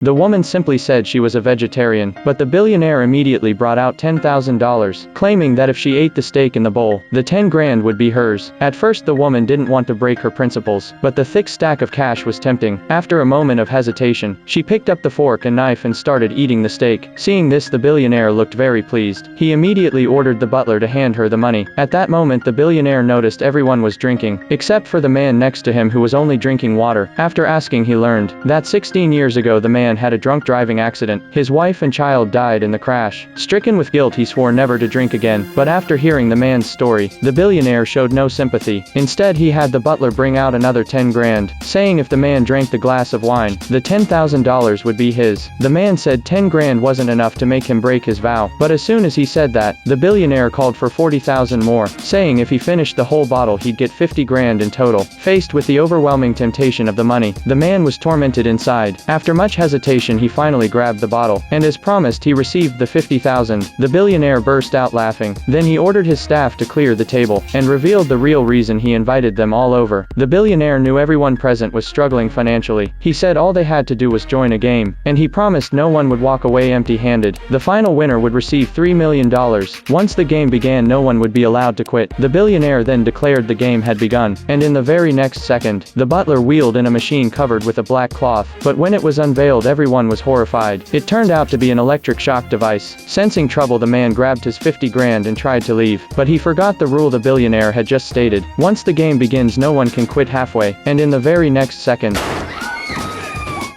The woman simply said she was a vegetarian, but the billionaire immediately brought out $10,000, claiming that if she ate the steak in the bowl, the 10 grand would be hers. At first the woman didn't want to break her principles, but the thick stack of cash was tempting. After a moment of hesitation, she picked up the fork and knife and started eating the steak. Seeing this, the billionaire looked very pleased. He immediately ordered the butler to hand her the money. At that moment the billionaire noticed everyone was drinking, except for the man next to him who was only drinking water. After asking, he learned that 16 years ago the man had a drunk driving accident. His wife and child died in the crash. Stricken with guilt, he swore never to drink again, but after hearing the man's story, the billionaire showed no sympathy. Instead, he had the butler bring out another 10 grand, saying if the man drank the glass of wine, the $10,000 would be his. The man said 10 grand wasn't enough to make him break his vow, but as soon as he said that, the billionaire called for 40,000 more, saying if he finished the whole bottle he'd get 50 grand in total. Faced with the overwhelming temptation of the money, the man was tormented inside. After much hesitation, he finally grabbed the bottle, and as promised he received the 50,000. The billionaire burst out laughing. Then he ordered his staff to clear the table, and revealed the real reason he invited them all over. The billionaire knew everyone present was struggling financially. He said all they had to do was join a game, and he promised no one would walk away empty-handed. The final winner would receive $3 million. Once the game began, no one would be allowed to quit. The billionaire then declared the game had begun, and in the very next second, the butler wheeled in a machine covered with a black cloth, but when it was unveiled everyone was horrified. It turned out to be an electric shock device. Sensing trouble, the man grabbed his 50 grand and tried to leave, but he forgot the rule the billionaire had just stated. Once the game begins, no one can quit halfway, and in the very next second,